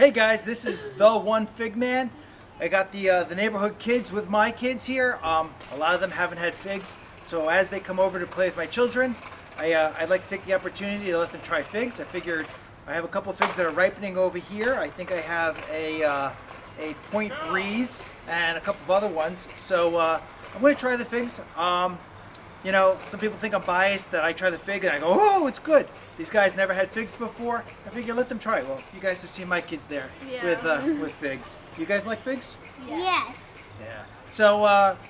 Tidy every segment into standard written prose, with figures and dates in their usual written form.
Hey guys, this is the one fig man. I got the neighborhood kids with my kids here. A lot of them haven't had figs, so as they come over to play with my children, I'd like to take the opportunity to let them try figs. I figured I have a couple of figs that are ripening over here. I think I have a Point Breeze and a couple of other ones. So I'm going to try the figs. You know, some people think I'm biased that I try the fig and I go, oh, it's good. These guys never had figs before. I figure let them try it. Well, you guys have seen my kids there with figs. You guys like figs? Yes. Yeah. So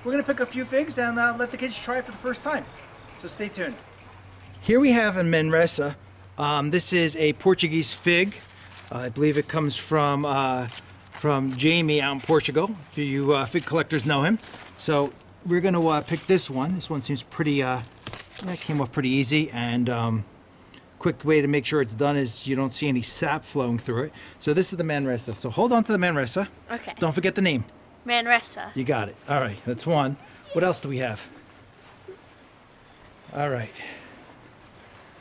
we're going to pick a few figs and let the kids try it for the first time. So stay tuned. Here we have a Manresa. This is a Portuguese fig. I believe it comes from Jamie out in Portugal. If you fig collectors know him. So we're going to pick this one. This one seems pretty, that came off pretty easy, and quick way to make sure it's done is you don't see any sap flowing through it. So this is the Manresa. So hold on to the Manresa. Okay. Don't forget the name. Manresa. You got it. All right, that's one. What else do we have? All right.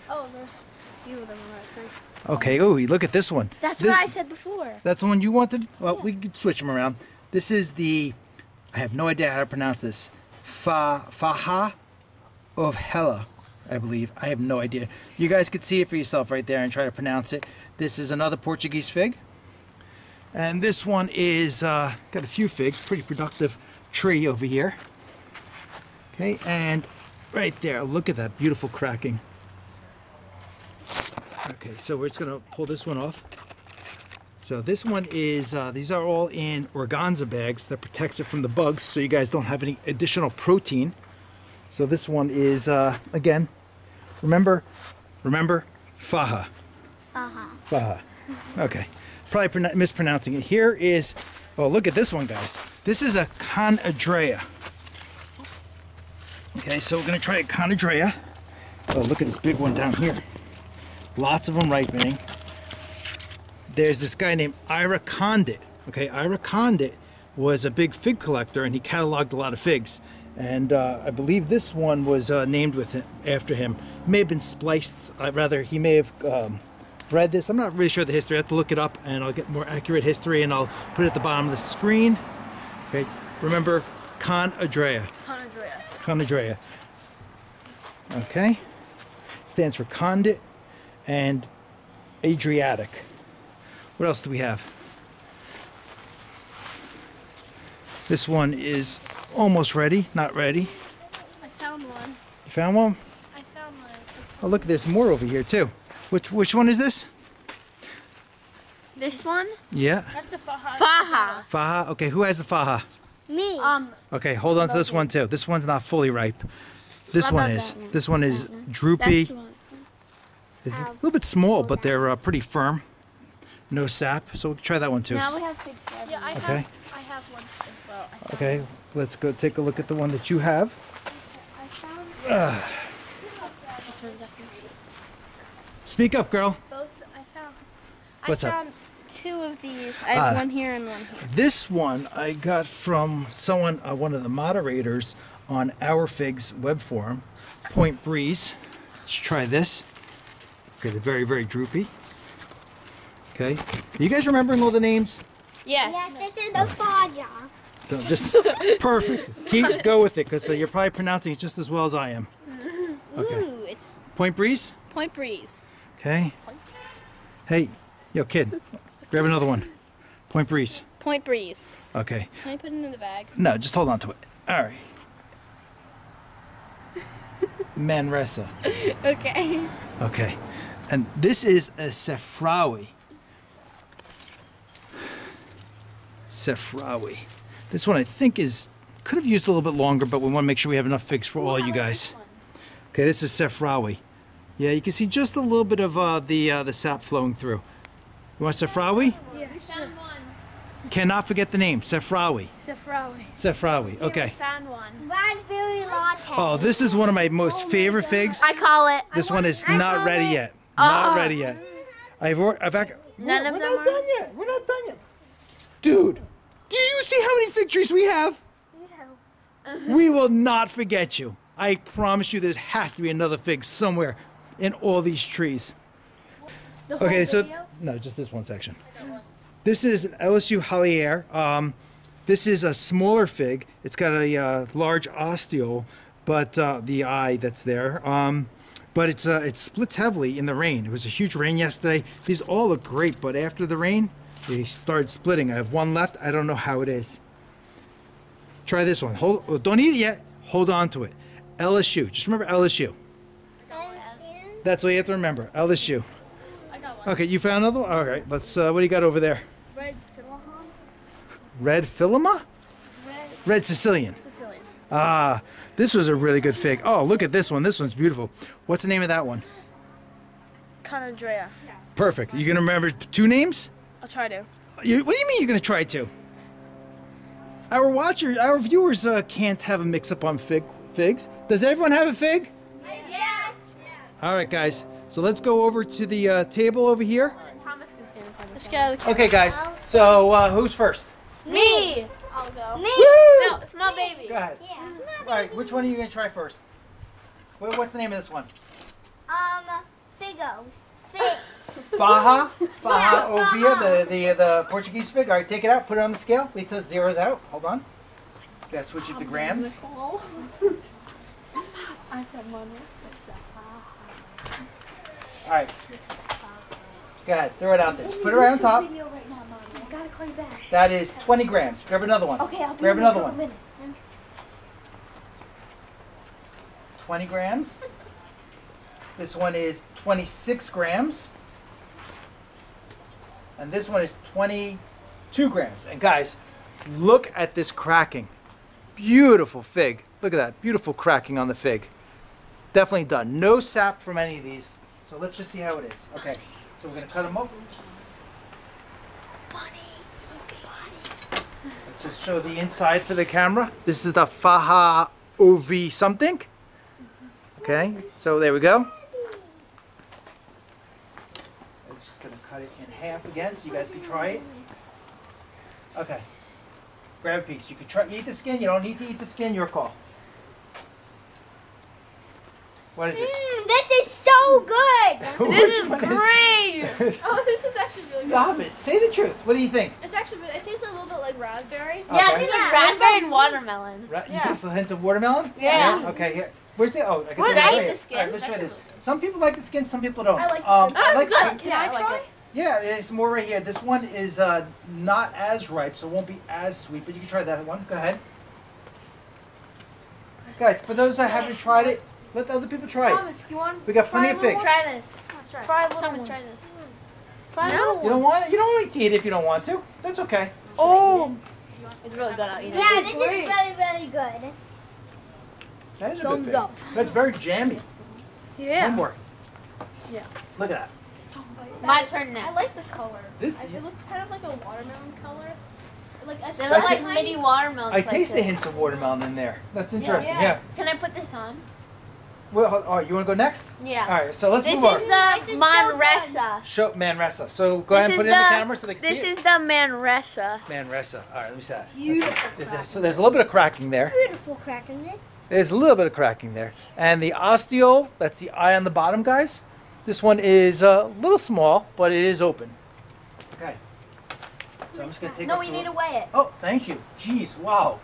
Oh, there's a few of them on that tree. Okay, oh, look at this one. That's what I said before. That's the one you wanted? Well, we could switch them around. This is the, I have no idea how to pronounce this. Faja de Ovelha, I believe. I have no idea. You guys could see it for yourself right there and try to pronounce it. This is another Portuguese fig. And this one is, got a few figs, pretty productive tree over here. Okay, and right there, look at that beautiful cracking. Okay, so we're just gonna pull this one off. So this one is, these are all in organza bags that protects it from the bugs so you guys don't have any additional protein. So this one is, again, remember, Faja. Faja. Okay, probably mispronouncing it. Here is, oh, look at this one, guys. This is a Conadria. Okay, so we're gonna try a Conadria. Oh, look at this big one down here. Lots of them ripening. There's this guy named Ira Condit. Okay, Ira Condit was a big fig collector and he cataloged a lot of figs. And I believe this one was named after him. It may have been spliced, rather he may have bred this. I'm not really sure the history. I have to look it up and I'll get more accurate history and I'll put it at the bottom of the screen. Okay, remember Conadria. Conadria. Okay, stands for Condit and Adriatic. What else do we have? This one is almost ready, not ready. I found one. You found one? I found one. Oh look, there's more over here too. Which one is this? This one? Yeah. That's the Faja. Faja. Okay, who has the Faja? Me. Okay, hold on to this one too. This one's not fully ripe. This one is. This one is droopy. It's a little bit small, but they're pretty firm. No sap, so we'll try that one too. Now we have figs. Yeah, I have one as well. Okay, let's go take a look at the one that you have. I found. Speak up, girl. What's up? I found two of these. I have one here and one here. This one I got from someone, one of the moderators on Our Figs web forum, Point Breeze. Let's try this. Okay, they're very, very droopy. Okay, are you guys remembering all the names? Yes. Yes, this is the Faja. So just perfect. Go with it, because you're probably pronouncing it just as well as I am. Okay. Ooh, it's Point Breeze? Point Breeze. Okay. Hey, yo kid, grab another one. Point Breeze. Point Breeze. Okay. Can I put it in the bag? No, just hold on to it. All right. Manresa. Okay. Okay. And this is a Sefrawi. Sefrawi. This one I think could have used a little bit longer, but we want to make sure we have enough figs for all you guys. Okay, this is Sefrawi. Yeah, you can see just a little bit of the sap flowing through. You want Sefrawi? Yeah, I found one. Cannot forget the name, Sefrawi. Sefrawi. Sefrawi, okay. I found one. Raspberry latte. Oh, this is one of my most favorite figs. I call it. This one is not ready yet. Not ready yet. None of them are. We're not done yet. We're not done yet. Dude, do you see how many fig trees we have? We will not forget you. I promise you there has to be another fig somewhere in all these trees. Okay, so no, just this one section. This is an LSU Hollier. This is a smaller fig. It's got a large ostiole, but the eye that's there. But it splits heavily in the rain. It was a huge rain yesterday. These all look great, but after the rain, they started splitting. I have one left. I don't know how it is. Try this one. Don't eat it yet. Hold on to it. LSU. Just remember LSU. That's all you have to remember. LSU. I got one. Okay, you found another one? All right, let's, what do you got over there? Red Philma. Red Philma? Red Sicilian. Sicilian. Ah, this was a really good fig. Oh, look at this one. This one's beautiful. What's the name of that one? Conadria. Perfect. You can remember 2 names? I'll try to. What do you mean you're going to try to? Our viewers can't have a mix-up on figs. Does everyone have a fig? Yes. All right, guys. So let's go over to the table over here. Thomas can stand in front of the Let's get out of the camera. Okay, guys. So who's first? Me! I'll go. Me. No, small baby. Go ahead. Yeah. All right, which one are you going to try first? What's the name of this one? Figos. Fig. Faja de Ovelha, the Portuguese fig. All right, take it out, put it on the scale. Wait till it zeroes out. Hold on. Gotta switch it to grams. All right. Go ahead, throw it out there. Just put it right on top. That is 20 grams. Grab another one. Okay, I'll be Grab in another a one. couple minutes. 20 grams. This one is 26 grams. And this one is 22 grams. And guys, look at this cracking. Beautiful fig. Look at that. Beautiful cracking on the fig. Definitely done. No sap from any of these. So let's just see how it is. Okay, so we're going to cut them up. Let's just show the inside for the camera. This is the Faja Ovi something. Okay, so there we go. I'm just going to cut it in half again so you guys can try it. Okay, grab a piece. You can try eat the skin. You don't need to eat the skin. Your call. What is it? This is so good. This is Which one great! this? Oh, this is actually really good. Stop it. Say the truth. What do you think? It's actually, it tastes a little bit like raspberry. Yeah, Okay. it tastes like Yeah. raspberry and watermelon. You taste the hints of watermelon? Yeah. Okay, here. Where's the, oh, I can What, see it I right eat here. the skin? All right, let's try That's this. Some people like the skin, some people don't. I like the I skin. Oh, like, good. Can Yeah, I I like try? it. yeah, there's more right here. This one is not as ripe, so it won't be as sweet, but you can try that one. Go ahead. Guys, for those that haven't tried it, let the other people try it. Thomas, you want? We got plenty of figs. Try this. Try a little Thomas, one. try this. Try a No. little You don't one. want it? You don't need to eat it if you don't want to. That's okay. Oh! It's really good. I'll eat it. Yeah, this is really, really good. That is a Thumbs good fig. up. That's very jammy. Yeah. One more. Yeah. Look at that. My turn I now. like the color. This- It looks kind of like a watermelon color. Like a They look like Second- mini watermelons. I taste the this. hints of watermelon in there. That's interesting. Yeah. Can I put this on? Well, all right, you want to go next? Yeah. All right, so let's This move on. is the This is so Manresa. Show Manresa. So go ahead and put it in the camera so they can This see is it. the Manresa. Manresa. All right, let me see that. Beautiful. So there's a little bit of cracking there. Beautiful crack in this. There's a little bit of cracking there. And the ostiole, that's the eye on the bottom, guys. This one is a little small, but it is open. Okay. So I'm just going to take No, off we the need to little- weigh it. Oh, thank you. Jeez, wow.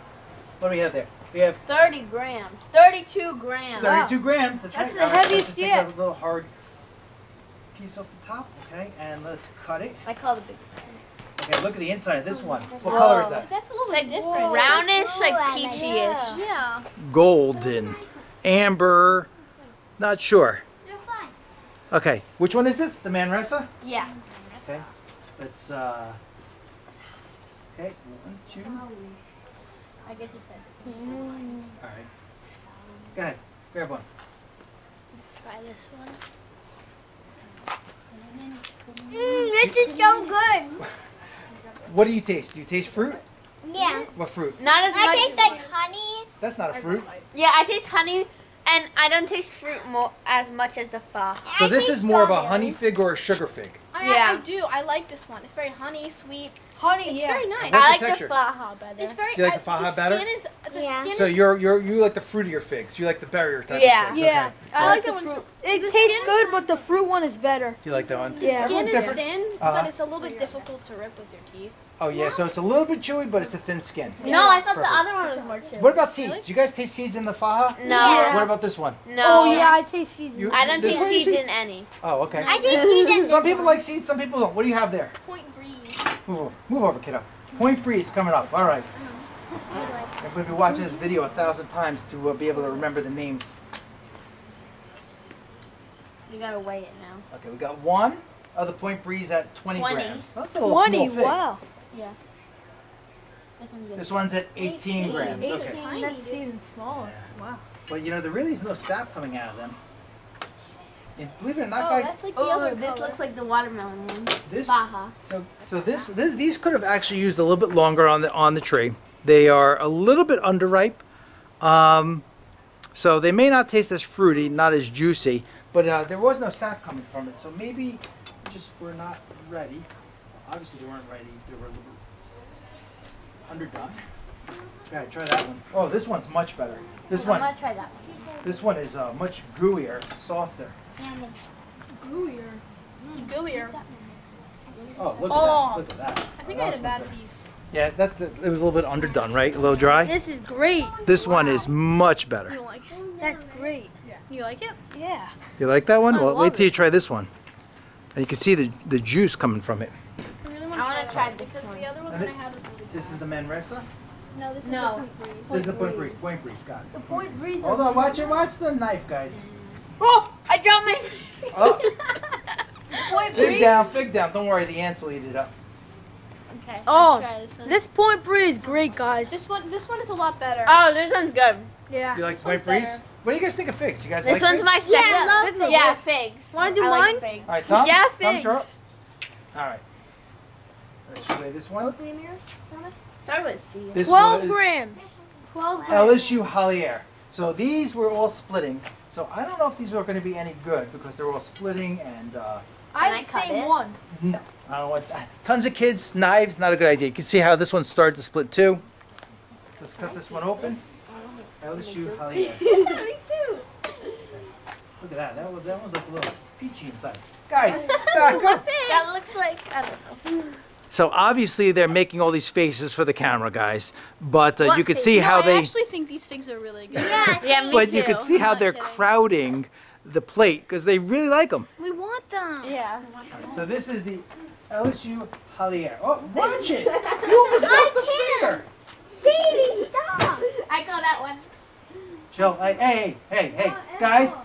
What do we have there? We have 30 grams. 32 grams. 32 grams. That's, That's right. the All right, let's heaviest just take yet. a little hard piece off the top, okay? And let's cut it. I call the biggest one. Okay, look at the inside of this one. What color is that? That's a little It's bit like different. brownish, like Ooh, peachy-ish. Yeah. Golden, amber, not sure. They're fun. Okay, which one is this? The Manresa? Yeah. Okay, let's, okay, 1, 2, I get to try this one. all right. Go ahead, grab one. Let's try this one. This is so good. What do you taste? Do you taste fruit? Yeah. What fruit? Not as I much. taste like honey. That's not a fruit. Yeah, I taste honey, and I don't taste fruit as much as the fa. So I this taste is more of a strawberry. honey fig or a sugar fig? Yeah. I do. I like this one. It's very honey, sweet. Honey, It's very nice. What's I the like texture? the faja better. It's very. You like the Faja better? Skin is, the Yeah. skin So is, you like the fruitier figs. You like the berrier type Yeah. of figs. Yeah. Okay. I like the one. fruit. The It tastes skin- good, but the fruit one is better. You like that one? Yeah. skin Everyone's is different. thin, Uh-huh. but it's a little bit difficult to rip with your teeth. Oh yeah, so it's a little bit chewy, but it's a thin skin. No, I thought Perfect. the other one was more chewy. What about seeds? You guys taste seeds in the faja? No. What about this one? No. Oh yeah, I taste seasoning. You- I don't This taste one you seeds see? in any. Oh, okay. I taste seeds in Some people like seeds, some people don't. What do you have there? Point breeze. Move over, kiddo. Point Breeze coming up. All right. I'm going to be watching this video 1,000 times to be able to remember the names. You gotta weigh it now. Okay, we got one of the Point Breeze at 20 20. grams. That's a little 20, small fig. wow. Yeah. This one's good. This one's at 18 grams. Okay. Tiny, That's dude. even smaller. Wow. But you know, there really is no sap coming out of them. And believe it or not, Oh, guys, that's like the Oh, other this color. looks like the watermelon one. this Baja. so these could have actually used a little bit longer on the tree. They are a little bit underripe. So they may not taste as fruity, not as juicy, but there was no sap coming from it. So maybe just were not ready. Obviously they weren't ready. They were a little underdone. Okay, try that one. Oh, this one's much better. This I'm one, gonna try that one. this one is much gooier, softer. Gooier. Gooier. Oh, look Oh. at that! Look at that. I think Oh, I had that a bad one's piece. better. Yeah, it was a little bit underdone, right? A little dry. This is great. This one is much You better. don't like it? That's great. You like it? Yeah. You like that one? I Well, love wait till it. you try this one. And you can see the juice coming from it. I really I want wanna to try that this because one. the other one And that I it- had was really good. This is the Manresa. No, this is No. the Point Breeze. This is the Point Breeze. Point Breeze, got it. The Point Breeze. Hold on, watch the knife, guys. Oh, I dropped my Oh, Point fig Breeze. down, fig down. Don't worry, the ants will eat it up. Okay. Oh, let's try this one. this Point Breeze, great guys. This one is a lot better. Oh, this one's good. Yeah. You like This Point one's Breeze? better. What do you guys think of figs? You guys This like one's figs? my second. I love figs. Yeah, figs. Wanna do I mine? like figs. All right, Tom. Yeah, Tom, figs. you're up. All right. Let's try this one. What's the name of yours? Thomas? Start with C. This 12 was grams. 12 LSU Hollier. So these were all splitting. So I don't know if these are going to be any good because they're all splitting and I I have the cut same it? one. no, I don't want that. Tons of kids, knives, not a good idea. You can see how this one started to split too. Let's cut this one open. LSU Hollier. Me too. Look at that. That one's like a little peachy inside. Guys, back up. That looks like, I don't know. So obviously they're making all these faces for the camera, guys. But What you could face? see how I they. actually think these figs are really good. Yeah, Yeah, me But too. you could see how Not they're kidding. crowding the plate because they really like them. We want them. Yeah. So this is the LSU Hollier. Oh, watch it! You almost lost the finger. Sadie, stop. I got that one. Chill. Hey, guys,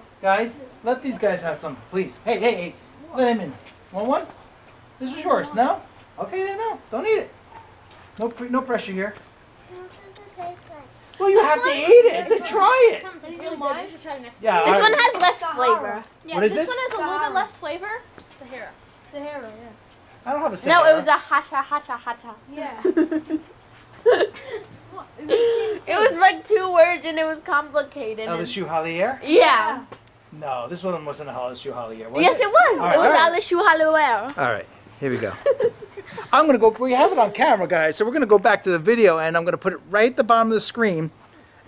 let these guys have some, please. Hey, let him in. Want one? This is yours. No? Okay, then no. Don't eat it. No pressure here. Well, you have to eat it. Then try it. It's really good. You should try next Yeah. This all one right. has less flavor. Yeah, What is this this? one has a little bit less flavor. Sahara, yeah. I don't have a No, Sahara. it was a hacha. Yeah. It was like 2 words and it was complicated. and- LSU Hollier? Yeah. No, this one wasn't a LSU Hollier, was Yes, it? it was. All right, It was all right. LSU Hollier. All right, here we go. I'm gonna go. We have it on camera, guys. So we're gonna go back to the video, and I'm gonna put it right at the bottom of the screen.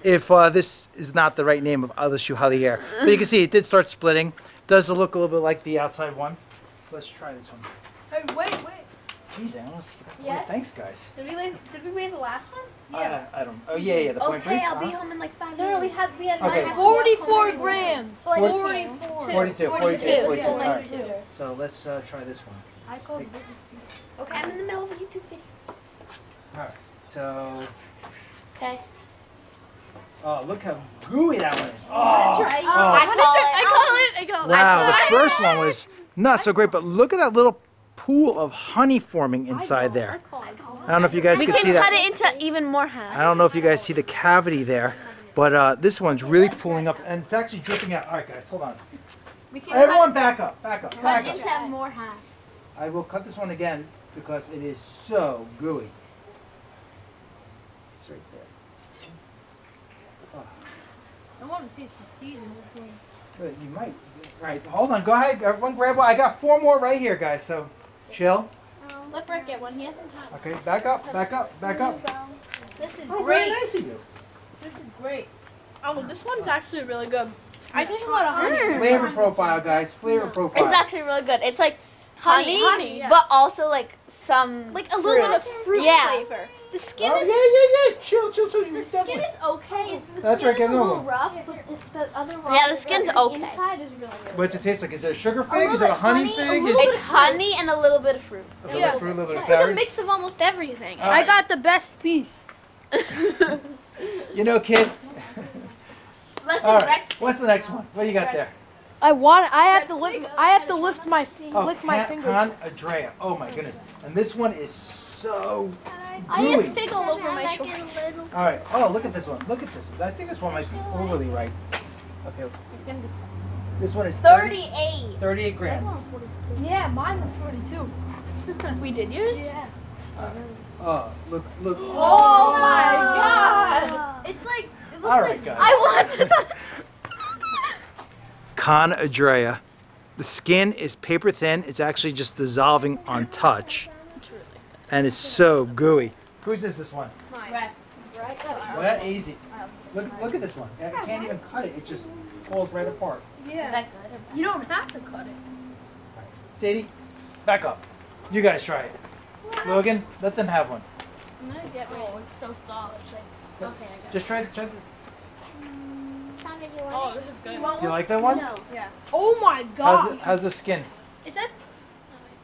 If this is not the right name of LSU Hollier, but you can see it did start splitting. Does look a little bit like the outside one. So let's try this one. Hey, wait. Jeez, I almost forgot to Yes? say thanks, guys. Did we make the last one? I don't. Oh yeah, the Point Breeze. I'll be uh-huh. home in like 5 No, minutes. we had Okay. 44 grams. 44. 42. 42. Yeah, 42. All right. 42. So let's try this one. I call it Okay, I'm in the middle of a YouTube video. All right. So, Okay. oh, look how gooey that one is. Oh, Try. oh. I call it. Wow, the first one was not so great, but look at that little pool of honey forming inside there. I don't know if you guys We can can see cut that. it into even more halves. I don't know if you guys see the cavity there, but this one's really pulling up, and it's actually dripping out. All right, guys, hold on. Everyone back up. Cut back it up. into more halves. I will cut this one again because it is so gooey. It's right there. I want to taste the season. Good, you might. All right, hold on. Go ahead. Everyone grab one. I got 4 more right here, guys, so chill. Let Brett get one. He hasn't had. Okay, back up. This is Oh, very great. nice of you. This is great. Oh, this one's actually really good. I taste a lot of honey. Flavor profile, guys. Flavor profile. It's actually really good. It's like honey, Honey. but also like some Like a little bit of fruit Yeah. flavor. The skin Oh, is yeah. Chill. the skin is okay. The That's skin right, get is a another little one. rough, but the other one. Yeah, the skin's okay. Inside is really good. What's it taste like? Is it a sugar fig? little Is it a bit honey honey, a fig? Is little it It's honey and a little bit of fruit. a little Yeah. bit of fruit, a little bit of It's like a berry? mix of almost everything. All I right. got the best piece. You know, kid. Listen, All right. Rex. What's the next one? What do you got there? I have to lift my lick my fingers. Conadria. Oh my goodness. And this one is so I have gooey. fig all over my shorts. All right. Oh, look at this one. Look at this. I think this one might be overly ripe. Okay. This one is 38. 38 grams. Yeah, mine was 42. We did yours? Yeah. Oh, look. Oh my god! It's like it looks All right, like guys. I want this. Conadria. The skin is paper thin. It's actually just dissolving on touch. And it's so gooey. Whose is this one? Rex. Well, that easy. Look at this one. I can't even cut it. It just falls right apart. Is yeah. that good? You don't have to cut it. Sadie, back up. You guys try it. Logan, let them have one. Oh, it's so soft. Okay, I got Just try. Tom, did you want Oh, it? this is good. You like that one? No. Oh my god! How's the skin? Is that?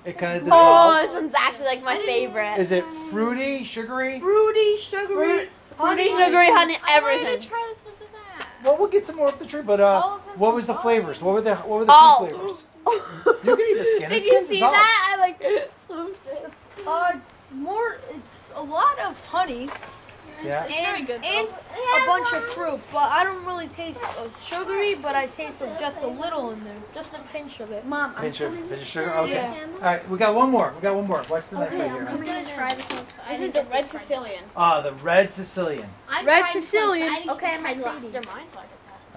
It kind of Oh, dissolves. this one's actually like my favorite. Is it fruity, sugary? Fruity, sugary, Fruity, sugary, honey, I wanted everything. to try this one so bad. Well, we'll get some more off the tree. But what was the flavors? What were the fruit flavors? You can eat the skin. The Did skin you see dissolves. that? I like swooped it. it's a lot of honey Yeah. It's very good. and a bunch of fruit, but I don't really taste sugary, but I taste just a little in there, just a pinch of it. Mom, Pinch of sugar. Okay. Yeah. All right. We got one more. Watch the next right here. I'm gonna try this one. 'Cause I This is didn't the get red this one. Sicilian. The red Sicilian. I Red tried this one, Sicilian. but I didn't Okay, get my to try last. Sadie's. Mine.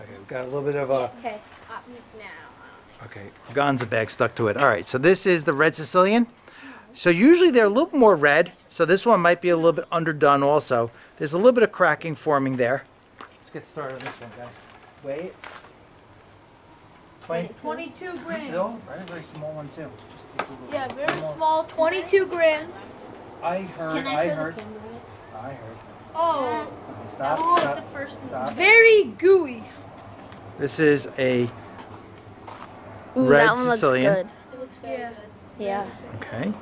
Okay. We've got a little bit of a. Okay. Okay. Gonza bag stuck to it. All right. So this is the red Sicilian. So usually they're a little more red. So this one might be a little bit underdone also. There's a little bit of cracking forming there. Let's get started on this one, guys. Wait. 22 grams. Still, very, very small one too. Just take a little Yeah, bit very more. small, 22 grams. I heard. Can I show the camera? I heard. Oh, Okay, stop. Oh, Stop. the first one. Stop. very gooey. This is a Ooh, red that one Sicilian. looks It looks very Yeah. good. good. Yeah. Okay.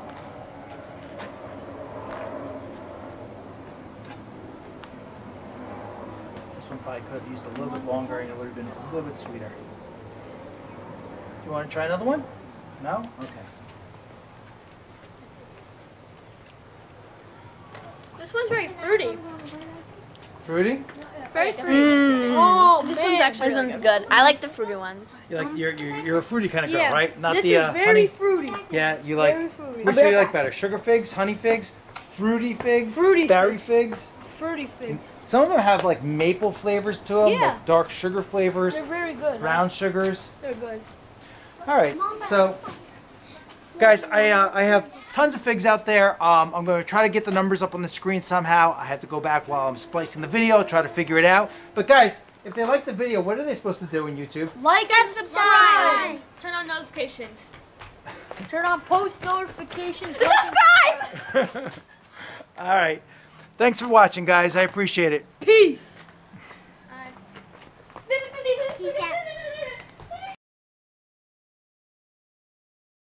This one probably could have used a little bit longer and it would have been a little bit sweeter. Do you want to try another one? No? Okay. This one's very fruity. Fruity? Very fruity. Oh, This man. one's actually This really one's good. good. I like the fruity ones. You're a fruity kind of girl, Yeah. right? Not this the is very honey. fruity. Yeah, you like. Very fruity. Which do you like better? Sugar figs, honey figs, fruity figs, Fruity berry figs. figs? Fruity figs. Some of them have like maple flavors to them, Yeah. like dark sugar flavors, They're very good. brown sugars. They're good. All right, so guys, I have tons of figs out there. I'm going to try to get the numbers up on the screen somehow. I have to go back while I'm splicing the video, try to figure it out. But guys, if they like the video, what are they supposed to do in YouTube? Like and subscribe. Turn on notifications. Turn on post notifications. Subscribe! All right, thanks for watching, guys. I appreciate it. Peace.